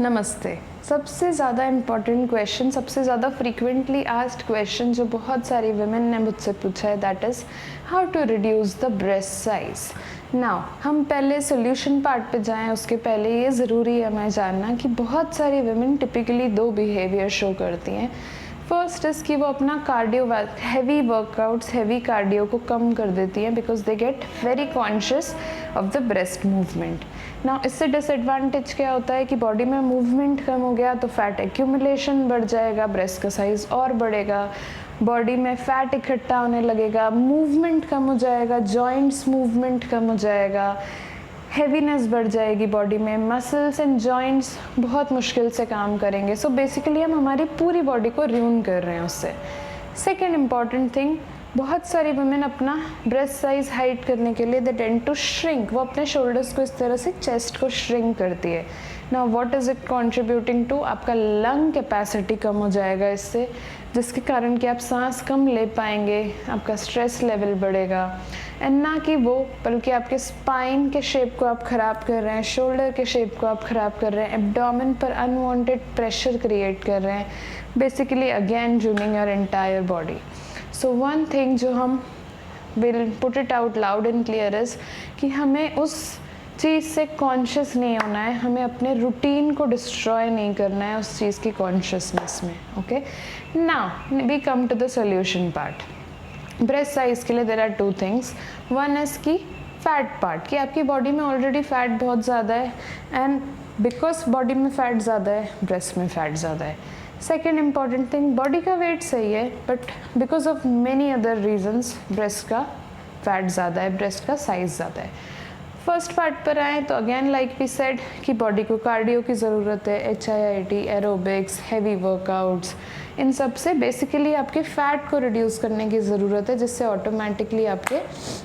नमस्ते। सबसे ज़्यादा इम्पॉर्टेंट क्वेश्चन, सबसे ज़्यादा फ्रीक्वेंटली आस्क्ड क्वेश्चन जो बहुत सारी वुमेन ने मुझसे पूछा है, that is how to reduce the breast size. Now हम पहले सोल्यूशन पार्ट पे जाएं, उसके पहले ये ज़रूरी है हमें जानना कि बहुत सारी वुमेन टिपिकली दो बिहेवियर शो करती हैं। फर्स्ट इज़ कि वो अपना cardio heavy workouts, heavy cardio को कम कर देती हैं because they get very conscious of the breast movement. ना इससे डिसएडवांटेज क्या होता है कि बॉडी में मूवमेंट कम हो गया तो फैट एक्यूमुलेशन बढ़ जाएगा, ब्रेस्ट का साइज़ और बढ़ेगा, बॉडी में फैट इकट्ठा होने लगेगा, मूवमेंट कम हो जाएगा, जॉइंट्स मूवमेंट कम हो जाएगा, हैवीनेस बढ़ जाएगी बॉडी में, मसल्स एंड जॉइंट्स बहुत मुश्किल से काम करेंगे। सो बेसिकली हम हमारी पूरी बॉडी को र्यून कर रहे हैं उससे। सेकेंड इम्पॉर्टेंट थिंग, बहुत सारी वुमेन अपना ब्रेस्ट साइज हाइट करने के लिए दे टेंड टू श्रिंक, वो अपने शोल्डर्स को इस तरह से चेस्ट को श्रिंक करती है। Now what is it contributing to, आपका लंग कैपेसिटी कम हो जाएगा इससे, जिसके कारण कि आप सांस कम ले पाएंगे, आपका स्ट्रेस लेवल बढ़ेगा, एंड ना कि वो बल्कि आपके स्पाइन के शेप को आप ख़राब कर रहे हैं, शोल्डर के शेप को आप ख़राब कर रहे हैं, एब्डोमेन पर अनवांटेड प्रेशर क्रिएट कर रहे हैं, basically again ruining your entire body. So one thing जो हम will put it out loud and clear is कि हमें उस चीज़ से कॉन्शियस नहीं होना है, हमें अपने रूटीन को डिस्ट्रॉय नहीं करना है उस चीज़ की कॉन्शियसनेस में। Okay, now we come to the solution part. Breast size के लिए there are two things. One is की फैट पार्ट, कि आपकी बॉडी में ऑलरेडी फैट बहुत ज़्यादा है एंड बिकॉज बॉडी में फैट ज़्यादा है, ब्रेस्ट में फैट ज़्यादा है। सेकेंड इम्पॉर्टेंट थिंग, बॉडी का वेट सही है but because of many other reasons breast का फैट ज़्यादा है, ब्रेस्ट का साइज़ ज़्यादा है। फर्स्ट पार्ट पर आए तो अगेन लाइक वी सेड कि बॉडी को कार्डियो की ज़रूरत है, HIIT, एरोबिक्स, हैवी वर्कआउट्स, इन सब से बेसिकली आपके फैट को रिड्यूस करने की ज़रूरत है, जिससे ऑटोमेटिकली आपके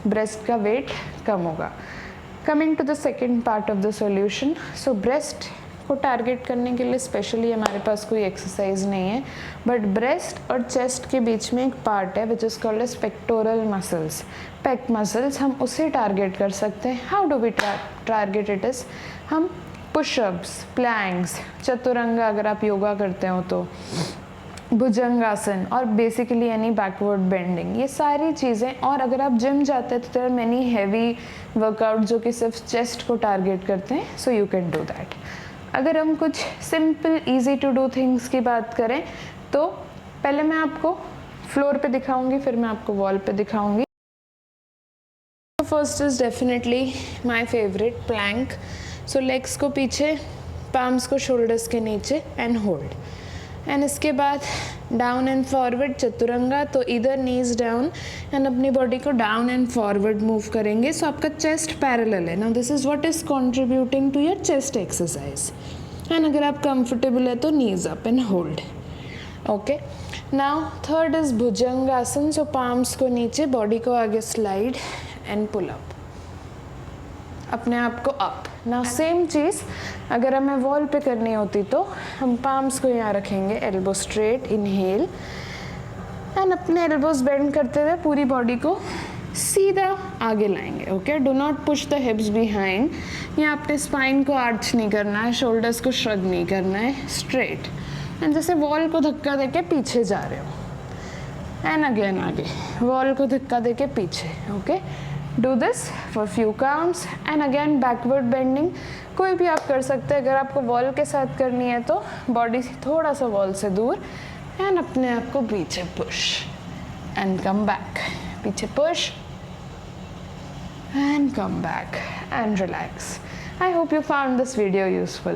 ब्रेस्ट का वेट कम होगा। Coming to the second part of the solution, so breast को टारगेट करने के लिए स्पेशली हमारे पास कोई एक्सरसाइज नहीं है, बट ब्रेस्ट और चेस्ट के बीच में एक पार्ट है which is called as pectoral muscles, pec muscles, हम उसे टारगेट कर सकते हैं। How do we target it is, हम पुशअप्स, प्लैंक्स, चतुरंगा अगर आप योगा करते हो तो, भुजंगासन और बेसिकली एनी बैकवर्ड बेंडिंग, ये सारी चीज़ें, और अगर आप जिम जाते हैं तो there are many heavy workout जो कि सिर्फ चेस्ट को टारगेट करते हैं, so you can do that. अगर हम कुछ simple easy to do things की बात करें तो पहले मैं आपको फ्लोर पे दिखाऊंगी, फिर मैं आपको वॉल पे दिखाऊंगी। First is definitely my favourite, plank. So legs को पीछे, पाम्स को शोल्डर्स के नीचे एंड होल्ड, एंड इसके बाद डाउन एंड फॉरवर्ड चतुरंगा, तो इधर नीज डाउन एंड अपनी बॉडी को डाउन एंड फॉरवर्ड मूव करेंगे। सो आपका चेस्ट पैरेलल है। Now this is what is contributing to your chest exercise. And अगर आप कंफर्टेबल है तो knees up and hold. Okay, now third is Bhujangasana. So palms को नीचे, बॉडी को आगे स्लाइड एंड पुल अप, अपने आप को अप। ना सेम चीज़ अगर हमें वॉल पे करनी होती तो हम पाम्स को यहाँ रखेंगे, एल्बो स्ट्रेट, इनहेल, एंड अपने एल्बोज बेंड करते हुए पूरी बॉडी को सीधा आगे लाएंगे। Okay, do not push the हिप्स behind, यहाँ अपने स्पाइन को आर्च नहीं करना है, शोल्डर्स को श्रग नहीं करना है, स्ट्रेट, एंड जैसे वॉल को धक्का देके पीछे जा रहे हो, एंड अगेन आगे, वॉल को धक्का देके पीछे। Okay, do this for few counts and again backward bending कोई भी आप कर सकते हैं। अगर आपको वॉल के साथ करनी है तो बॉडी थोड़ा सा वॉल से दूर, एंड अपने आप को पीछे पुश एंड कम बैक, पीछे push and come back and relax. I hope you found this video useful.